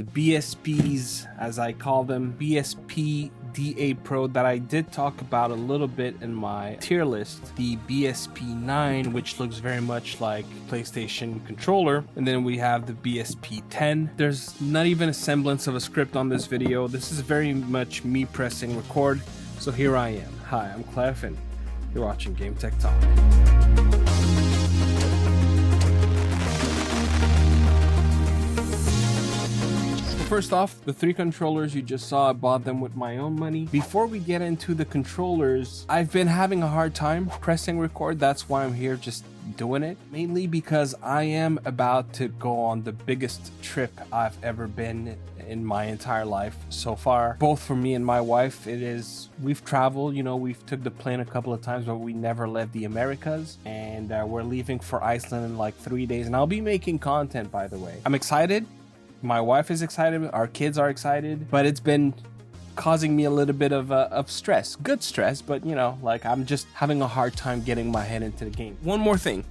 The BSPs, as I call them, BSP D8 Pro, that I did talk about a little bit in my tier list. The BSP 9, which looks very much like PlayStation controller. And then we have the BSP 10. There's not even a semblance of a script on this video. This is very much me pressing record. So here I am. Hi, I'm Clef and you're watching Game Tech Talk. First off, the three controllers you just saw, I bought them with my own money. Before we get into the controllers, I've been having a hard time pressing record. That's why I'm here just doing it. Mainly because I am about to go on the biggest trip I've ever been in my entire life so far. Both for me and my wife, we've traveled, we've took the plane a couple of times, but we never left the Americas. And we're leaving for Iceland in like 3 days. And I'll be making content, by the way. I'm excited. My wife is excited, our kids are excited, but it's been causing me a little bit of stress. Good stress, but I'm just having a hard time getting my head into the game. One more thing.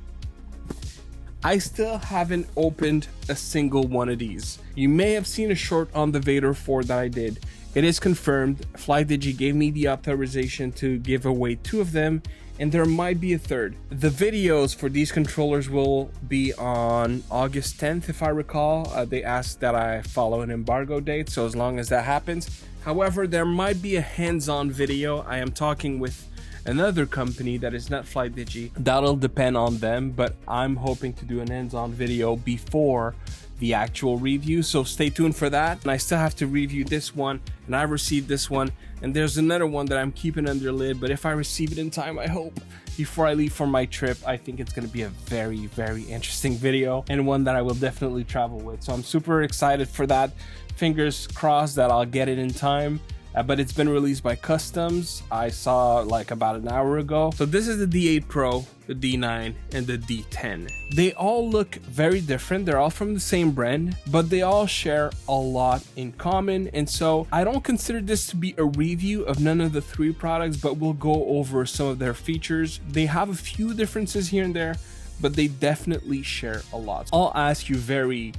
I still haven't opened a single one of these. You may have seen a short on the Vader 4 that I did. It is confirmed. FlyDigi gave me the authorization to give away 2 of them, and there might be a third. The videos for these controllers will be on August 10th, if I recall. They asked that I follow an embargo date, so as long as that happens. However, there might be a hands-on video. I am talking with another company that is not FlyDigi. That'll depend on them, but I'm hoping to do an hands-on video before the actual review, so stay tuned for that. And I still have to review this one, and I received this one, and there's another one that I'm keeping under lid, but if I receive it in time, I hope, before I leave for my trip. I think it's going to be a very, very interesting video, and one that I will definitely travel with. So I'm super excited for that. Fingers crossed that I'll get it in time. But it's been released by Customs. I saw like about an hour ago. So this is the D8 Pro, the D9, and the D10. They all look very different. They're all from the same brand, but they all share a lot in common. And so I don't consider this to be a review of none of the 3 products, but we'll go over some of their features. They have a few differences here and there, but they definitely share a lot. I'll ask you very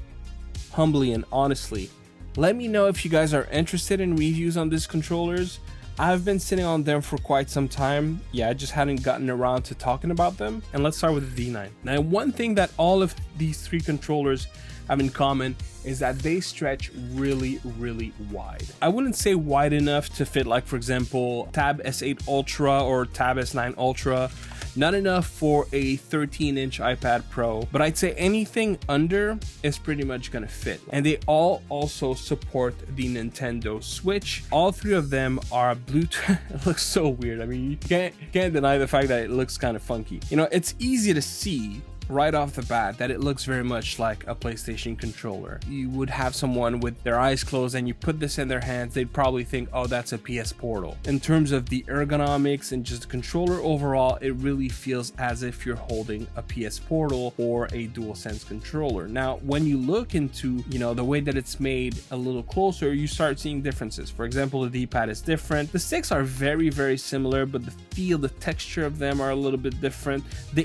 humbly and honestly, let me know if you guys are interested in reviews on these controllers. I've been sitting on them for quite some time. I just hadn't gotten around to talking about them. And let's start with the D9. Now, one thing that all of these 3 controllers have in common is that they stretch really, really wide. I wouldn't say wide enough to fit, like, for example, Tab S8 Ultra or Tab S9 Ultra. Not enough for a 13-inch iPad Pro, but I'd say anything under is pretty much gonna fit. And they all also support the Nintendo Switch. All 3 of them are Bluetooth. It looks so weird. I mean, you can't deny the fact that it looks kind of funky. It's easy to see right off the bat that it looks very much like a PlayStation controller. You would have someone with their eyes closed and you put this in their hands, they'd probably think, oh, that's a PS Portal. In terms of the ergonomics and just the controller overall, it really feels as if you're holding a PS Portal or a DualSense controller. Now, when you look into, the way that it's made a little closer, you start seeing differences. For example, the D-pad is different. The sticks are very, very similar, but the feel, the texture of them are a little bit different. They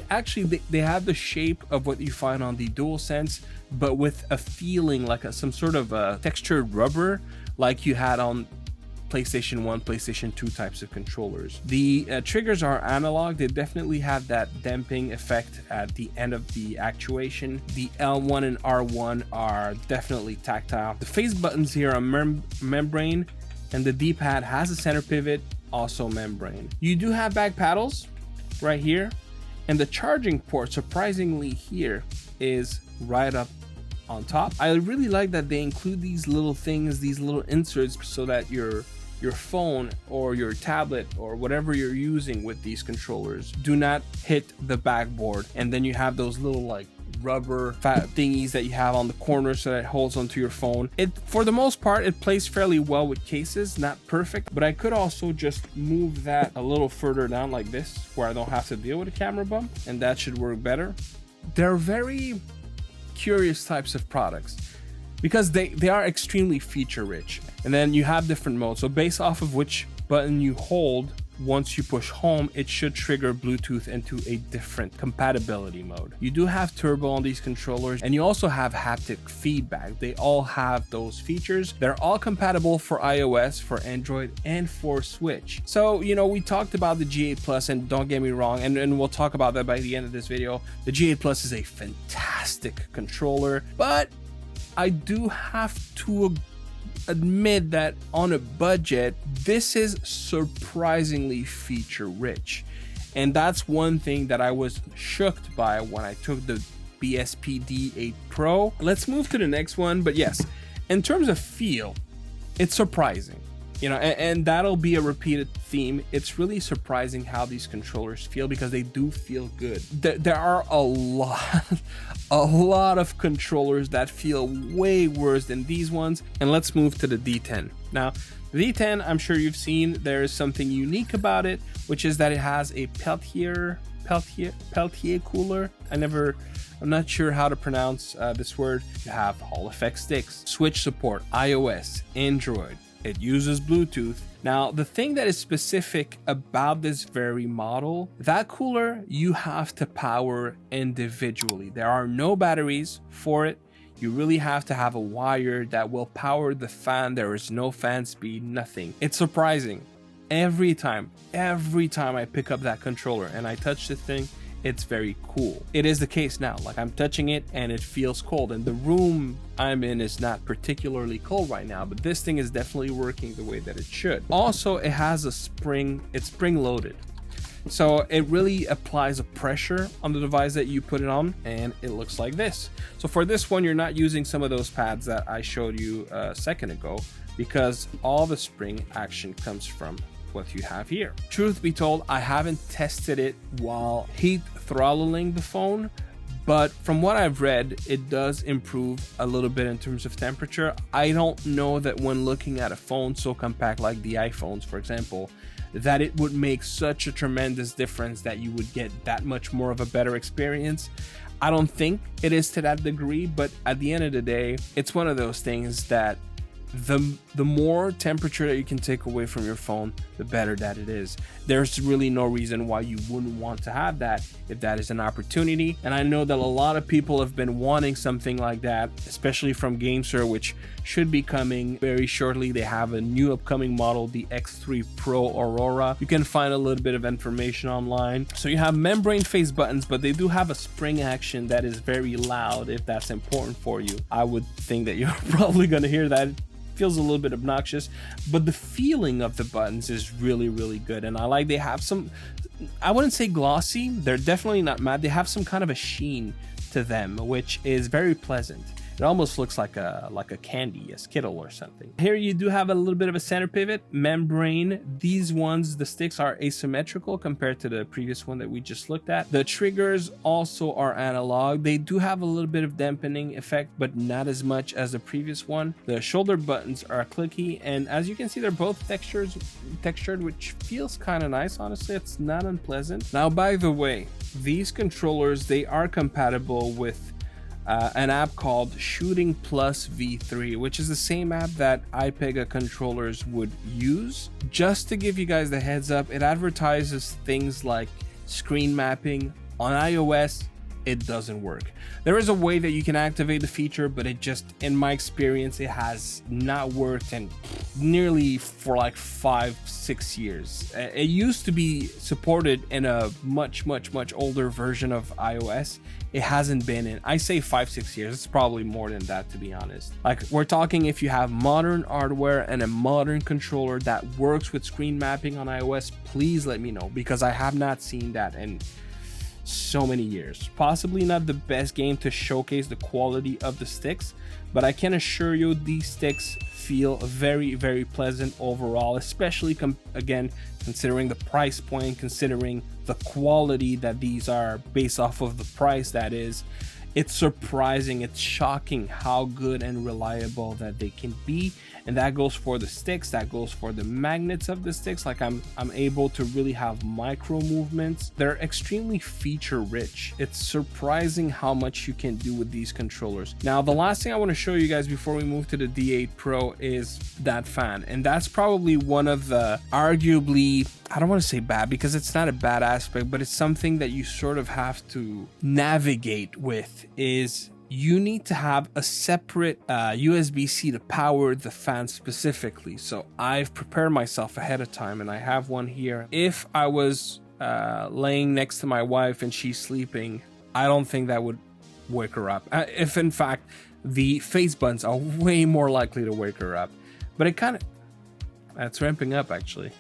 have the shape of what you find on the DualSense, but with a feeling like some sort of a textured rubber like you had on PlayStation 1, PlayStation 2 types of controllers. The triggers are analog. They definitely have that damping effect at the end of the actuation. The L1 and R1 are definitely tactile. The face buttons here are membrane, and the D-pad has a center pivot, also membrane. You do have back paddles right here, and the charging port, surprisingly, here is right up on top. I really like that they include these little things, these little inserts, so that your phone or your tablet or whatever you're using with these controllers do not hit the backboard. And then you have those little like rubber fat thingies that you have on the corner so that it holds onto your phone. For the most part, it plays fairly well with cases. Not perfect, but I could also just move that a little further down like this, where I don't have to deal with a camera bump, and that should work better. They're very curious types of products because they are extremely feature rich. And then you have different modes. So based off of which button you hold once you push home, it should trigger Bluetooth into a different compatibility mode. You do have turbo on these controllers, and you also have haptic feedback. They all have those features. They're all compatible for iOS, for Android, and for Switch. So, you know, we talked about the G8 Plus, and don't get me wrong, and we'll talk about that by the end of this video. The G8 Plus is a fantastic controller, but I do have to admit that on a budget, this is surprisingly feature rich. And that's one thing that I was shocked by when I took the BSP D8 Pro. Let's move to the next one. But yes, in terms of feel, it's surprising. You know, and that'll be a repeated theme. It's really surprising how these controllers feel, because they do feel good. There are a lot of controllers that feel way worse than these ones. And let's move to the D10. Now, the D10, I'm sure you've seen, there is something unique about it, which is that it has a Peltier cooler. I'm not sure how to pronounce this word. You have Hall effect sticks, Switch support, iOS, Android. It uses Bluetooth. Now, the thing that is specific about this very model, that cooler you have to power individually. There are no batteries for it. You really have to have a wire that will power the fan. There is no fan speed, nothing. It's surprising. Every time I pick up that controller and I touch the thing, it's very cool. It is the case now. Like, I'm touching it and it feels cold, and the room I'm in is not particularly cold right now, but this thing is definitely working the way that it should. Also, it has a spring, it's spring loaded. So it really applies a pressure on the device that you put it on, and it looks like this. So for this one, you're not using some of those pads that I showed you a second ago, because all the spring action comes from what you have here. Truth be told, I haven't tested it while heat throttling the phone, but from what I've read, it does improve a little bit in terms of temperature. I don't know that when looking at a phone so compact like the iPhones, for example, that it would make such a tremendous difference that you would get that much more of a better experience. I don't think it is to that degree, but at the end of the day, it's one of those things that the more temperature that you can take away from your phone, the better that it is. There's really no reason why you wouldn't want to have that if that is an opportunity. And I know that a lot of people have been wanting something like that, especially from Gamester, which should be coming very shortly. They have a new upcoming model, the X3 Pro Aurora. You can find a little bit of information online. So you have membrane face buttons, but they do have a spring action that is very loud if that's important for you. I would think that you're probably going to hear that. Feels a little bit obnoxious, but the feeling of the buttons is really, really good. And I like, they have some, I wouldn't say glossy, they're definitely not matte, they have some kind of a sheen to them, which is very pleasant. It almost looks like a candy, a Skittle or something. Here you do have a little bit of a center pivot, membrane. These ones, the sticks are asymmetrical compared to the previous one that we just looked at. The triggers also are analog. They do have a little bit of dampening effect, but not as much as the previous one. The shoulder buttons are clicky, and as you can see, they're both textured, which feels kind of nice, honestly. It's not unpleasant. Now, by the way, these controllers, they are compatible with an app called Shooting Plus V3, which is the same app that iPega controllers would use. Just to give you guys the heads up, it advertises things like screen mapping. On iOS, it doesn't work. There is a way that you can activate the feature, but it just, in my experience, it has not worked in nearly for like 5-6 years. It used to be supported in a much older version of iOS. It hasn't been in, I say 5-6 years, it's probably more than that, to be honest. Like, we're talking if you have modern hardware and a modern controller that works with screen mapping on iOS, please let me know, because I have not seen that in so many years. Possibly not the best game to showcase the quality of the sticks, but I can assure you these sticks feel very pleasant overall, especially again considering the price point, considering the quality that these are based off of the price that is. it's surprising, it's shocking how good and reliable that they can be. And that goes for the sticks, that goes for the magnets of the sticks. Like I'm able to really have micro movements. They're extremely feature rich. It's surprising how much you can do with these controllers. Now, the last thing I want to show you guys before we move to the D8 Pro is that fan. And that's probably one of the arguably, I don't want to say bad because it's not a bad aspect, but it's something that you sort of have to navigate with, is you need to have a separate USB-C to power the fan specifically. So I've prepared myself ahead of time and I have one here. If I was laying next to my wife and she's sleeping, I don't think that would wake her up. If in fact the face buttons are way more likely to wake her up. But it kind of, it's ramping up actually.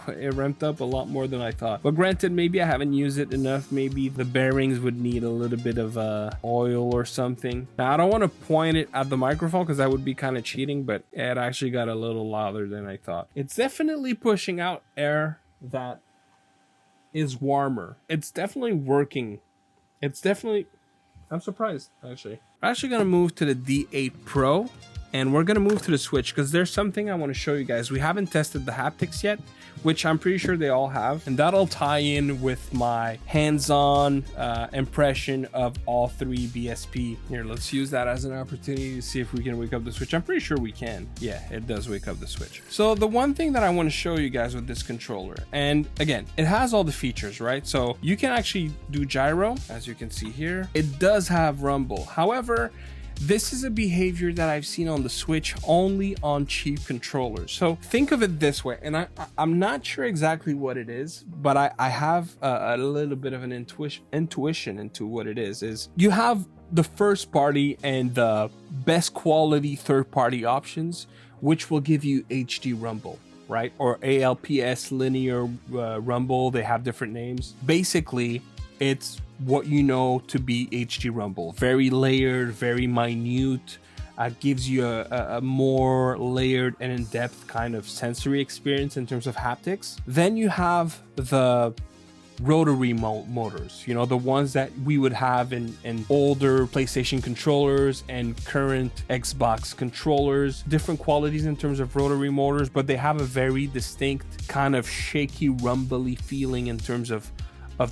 It ramped up a lot more than I thought. But granted, maybe I haven't used it enough. Maybe the bearings would need a little bit of oil or something. Now, I don't want to point it at the microphone because that would be kind of cheating, but it actually got a little louder than I thought. It's definitely pushing out air that is warmer. It's definitely working. It's definitely, I'm surprised actually. I'm actually going to move to the D8 Pro. And we're gonna move to the Switch because there's something I want to show you guys. We haven't tested the haptics yet, which I'm pretty sure they all have, and that'll tie in with my hands-on impression of all three BSP. Here, let's use that as an opportunity to see if we can wake up the Switch. I'm pretty sure we can. Yeah, it does wake up the Switch. So the one thing that I want to show you guys with this controller, and again, it has all the features, right? So you can actually do gyro, as you can see here. It does have rumble. However, this is a behavior that I've seen on the Switch only on cheap controllers. So think of it this way, and I'm not sure exactly what it is, but I have a little bit of an intuition into what it is you have the first party and the best quality third party options, which will give you HD rumble, right? Or ALPS linear rumble. They have different names. Basically, it's what you know to be HD rumble. Very layered, very minute, gives you a more layered and in-depth kind of sensory experience in terms of haptics. Then you have the rotary motors, you know, the ones that we would have in older PlayStation controllers and current Xbox controllers. Different qualities in terms of rotary motors, but they have a very distinct kind of shaky, rumbly feeling in terms of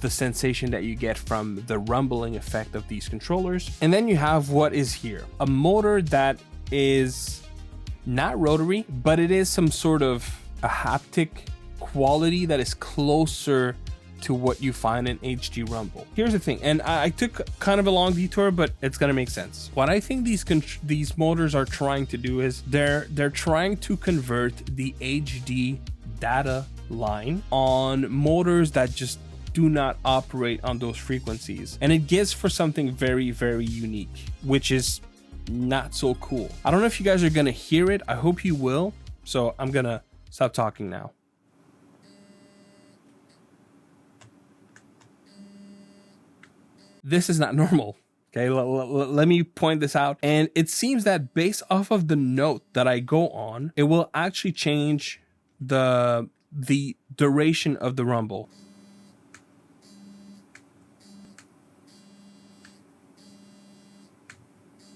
the sensation that you get from the rumbling effect of these controllers. And then you have what is here, a motor that is not rotary, but it is some sort of a haptic quality that is closer to what you find in HD rumble. Here's the thing, and I took kind of a long detour, but it's gonna make sense. What I think these motors are trying to do is they're trying to convert the HD data line on motors that just do not operate on those frequencies, and it gives for something very, very unique, which is not so cool. I don't know if you guys are gonna hear it. I hope you will. So I'm gonna stop talking now. This is not normal. Okay, let me point this out. And it seems that based off of the note that I go on, it will actually change the duration of the rumble.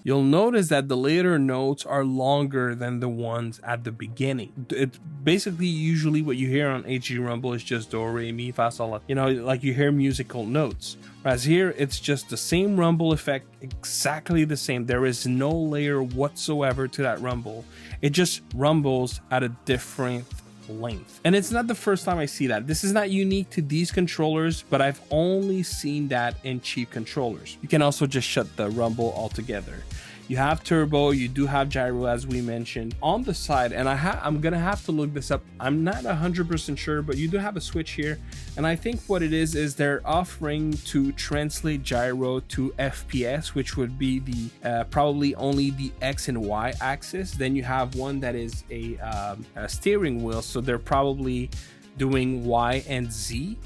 You'll notice that the later notes are longer than the ones at the beginning. It's basically usually what you hear on HD rumble is just do, re, mi, fa, sol, la. You know, like you hear musical notes. Whereas here, it's just the same rumble effect, exactly the same. There is no layer whatsoever to that rumble. It just rumbles at a different length. And it's not the first time I see that. This is not unique to these controllers, but I've only seen that in cheap controllers. You can also just shut the rumble altogether. You have turbo, you do have gyro, as we mentioned on the side, and I'm gonna have to look this up. I'm not 100% sure, but you do have a switch here, and I think what it is they're offering to translate gyro to FPS, which would be the probably only the X and Y axis. Then you have one that is a steering wheel, so they're probably doing Y and Z.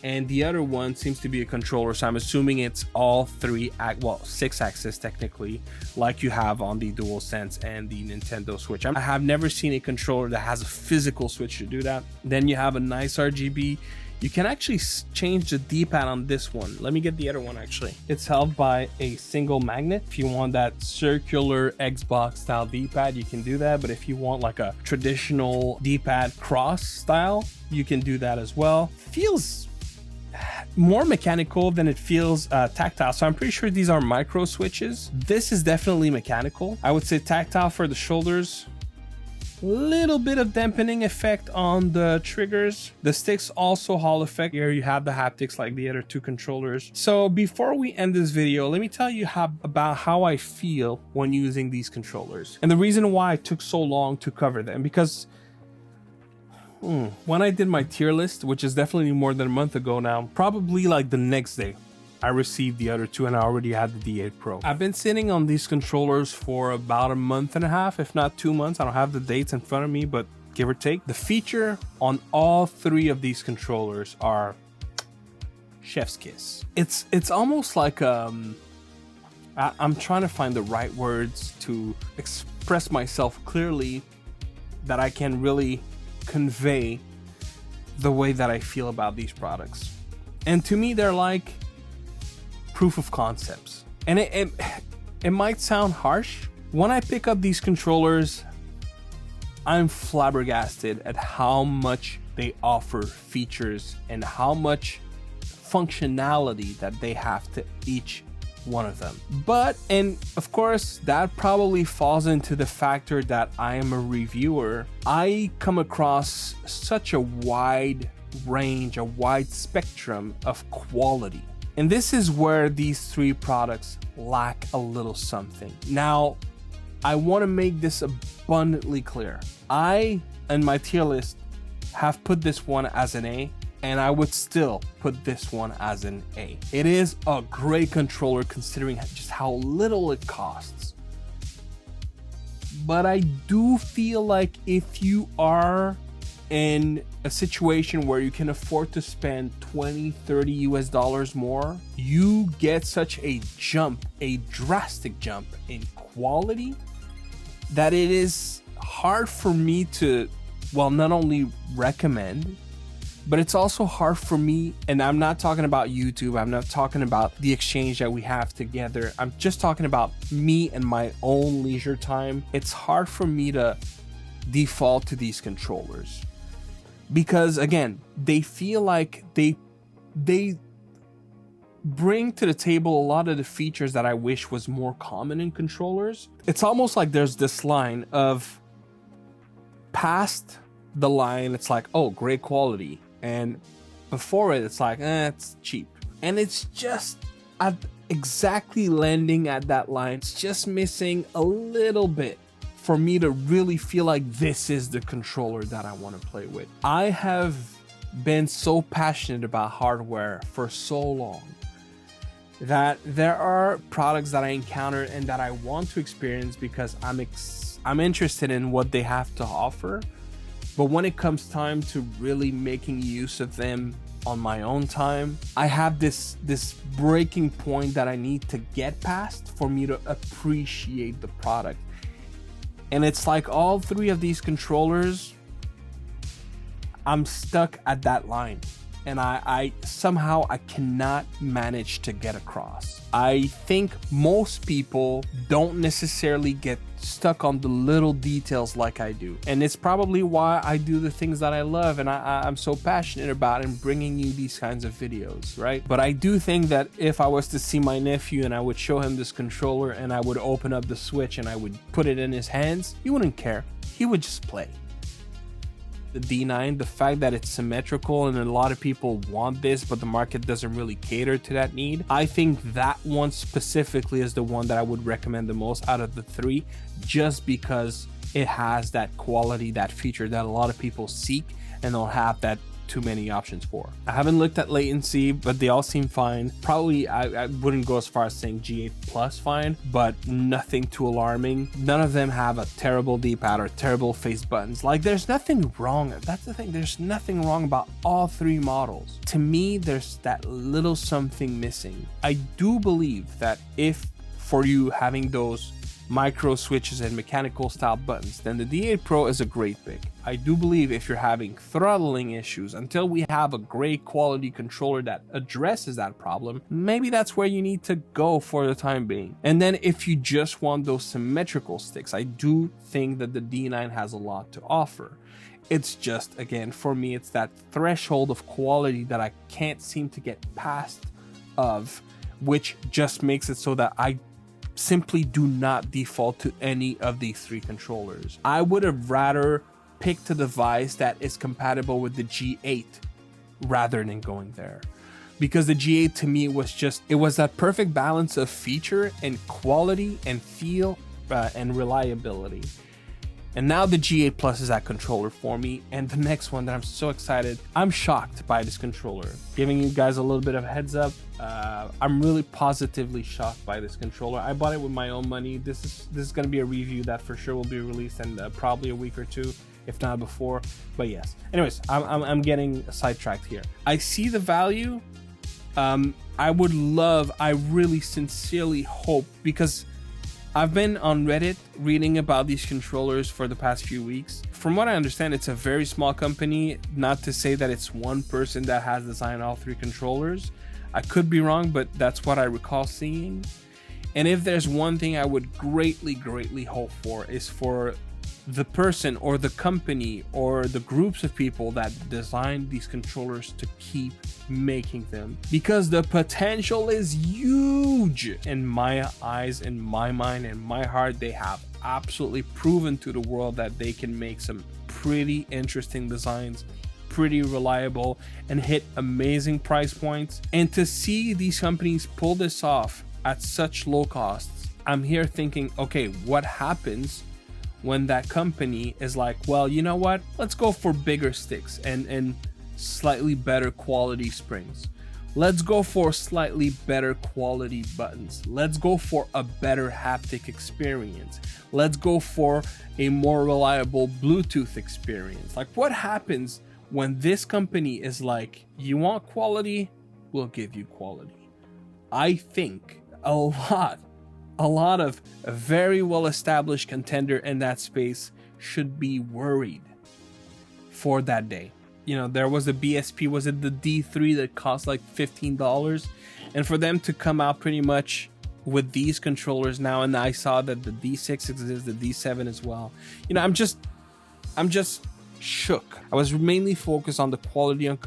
and the other one seems to be a controller, so I'm assuming it's all three, well, 6-axis technically, like you have on the DualSense and the Nintendo Switch. I have never seen a controller that has a physical switch to do that. Then you have a nice RGB. You can actually change the D-pad on this one. Let me get the other one actually. It's held by a single magnet. If you want that circular Xbox style D-pad, you can do that. But if you want like a traditional D-pad cross style, you can do that as well. Feels more mechanical than it feels tactile. So I'm pretty sure these are micro switches. This is definitely mechanical. I would say tactile for the shoulders. Little bit of dampening effect on the triggers. The sticks also Hall effect. Here you have the haptics like the other two controllers. So before we end this video, let me tell you about how I feel when using these controllers and the reason why it took so long to cover them. Because when I did my tier list, which is definitely more than a month ago now, probably like the next day, I received the other two and I already had the D8 Pro. I've been sitting on these controllers for about a month and a half, if not 2 months. I don't have the dates in front of me, but give or take. The feature on all three of these controllers are chef's kiss. It's almost like I'm trying to find the right words to express myself clearly that I can really convey the way that I feel about these products. And to me, they're like proof of concepts. And it might sound harsh. When I pick up these controllers, I'm flabbergasted at how much they offer features and how much functionality that they have to each one of them. But, and of course, that probably falls into the factor that I am a reviewer. I come across such a wide range, a wide spectrum of quality. And this is where these three products lack a little something. Now, I want to make this abundantly clear. I, in my tier list, have put this one as an A, and I would still put this one as an A. It is a great controller considering just how little it costs. But I do feel like if you are in a situation where you can afford to spend 20, 30 US dollars more, you get such a jump, a drastic jump in quality that it is hard for me to, well, not only recommend, but it's also hard for me, and I'm not talking about YouTube, I'm not talking about the exchange that we have together, I'm just talking about me and my own leisure time. It's hard for me to default to these controllers. Because again, they feel like they bring to the table a lot of the features that I wish was more common in controllers. It's almost like there's this line of past the line, it's like, oh, great quality. And before it, it's like, it's cheap. And it's just at exactly landing at that line. It's just missing a little bit for me to really feel like this is the controller that I want to play with. I have been so passionate about hardware for so long that there are products that I encounter and that I want to experience because I'm interested in what they have to offer. But when it comes time to really making use of them on my own time, I have this breaking point that I need to get past for me to appreciate the product. And it's like all three of these controllers, I'm stuck at that line. And I somehow I cannot manage to get across. I think most people don't necessarily get stuck on the little details like I do. And it's probably why I do the things that I love and I'm so passionate about in bringing you these kinds of videos, right? But I do think that if I was to see my nephew and I would show him this controller and I would open up the Switch and I would put it in his hands, he wouldn't care. He would just play. The D9, the fact that it's symmetrical and a lot of people want this, but the market doesn't really cater to that need. I think that one specifically is the one that I would recommend the most out of the three, just because it has that quality, that feature that a lot of people seek, and they'll have that too many options for. I haven't looked at latency, but they all seem fine. Probably I wouldn't go as far as saying G8 Plus fine, but nothing too alarming. None of them have a terrible D-pad or terrible face buttons. Like, there's nothing wrong. That's the thing. There's nothing wrong about all three models. To me, there's that little something missing. I do believe that if for you having those micro switches and mechanical style buttons, then the D8 Pro is a great pick. I do believe if you're having throttling issues, until we have a great quality controller that addresses that problem, maybe that's where you need to go for the time being. And then if you just want those symmetrical sticks, I do think that the D9 has a lot to offer. It's just, again, for me, it's that threshold of quality that I can't seem to get past of, which just makes it so that I simply do not default to any of these three controllers. I would have rather picked a device that is compatible with the G8 rather than going there, because the G8 to me was just, it was that perfect balance of feature and quality and feel and reliability. And now the G8 Plus is that controller for me. And the next one that I'm so excited, I'm shocked by this controller. Giving you guys a little bit of a heads up, I'm really positively shocked by this controller. I bought it with my own money. This is going to be a review that for sure will be released in probably a week or two, if not before. But yes, anyways, I'm getting sidetracked here. I see the value. I really sincerely hope, because I've been on Reddit reading about these controllers for the past few weeks. From what I understand, it's a very small company, not to say that it's one person that has designed all three controllers. I could be wrong, but that's what I recall seeing. And if there's one thing I would greatly hope for, is for the person or the company or the groups of people that designed these controllers to keep making them, because the potential is huge. In my eyes, in my mind, in my heart, they have absolutely proven to the world that they can make some pretty interesting designs, pretty reliable, and hit amazing price points. And to see these companies pull this off at such low costs, I'm here thinking, okay, what happens when that company is like, well, you know what, let's go for bigger sticks and slightly better quality springs. Let's go for slightly better quality buttons. Let's go for a better haptic experience. Let's go for a more reliable Bluetooth experience. Like, what happens when this company is like, you want quality, we'll give you quality? I think a lot of a very well-established contender in that space should be worried for that day. You know, there was a BSP, was it the D3 that cost like $15? And for them to come out pretty much with these controllers now, and I saw that the D6 exists, the D7 as well. You know, I'm just shook. I was mainly focused on the quality of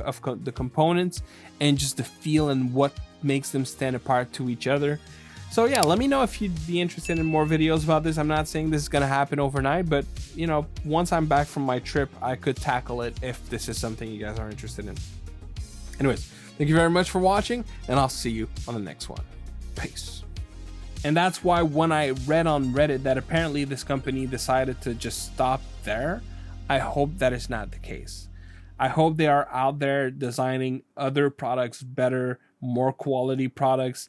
the components and just the feel and what makes them stand apart to each other. So yeah, let me know if you'd be interested in more videos about this. I'm not saying this is going to happen overnight, but you know, once I'm back from my trip, I could tackle it if this is something you guys are interested in. Anyways, thank you very much for watching, and I'll see you on the next one. Peace. And that's why when I read on Reddit that apparently this company decided to just stop there, I hope that is not the case. I hope they are out there designing other products, better, more quality products,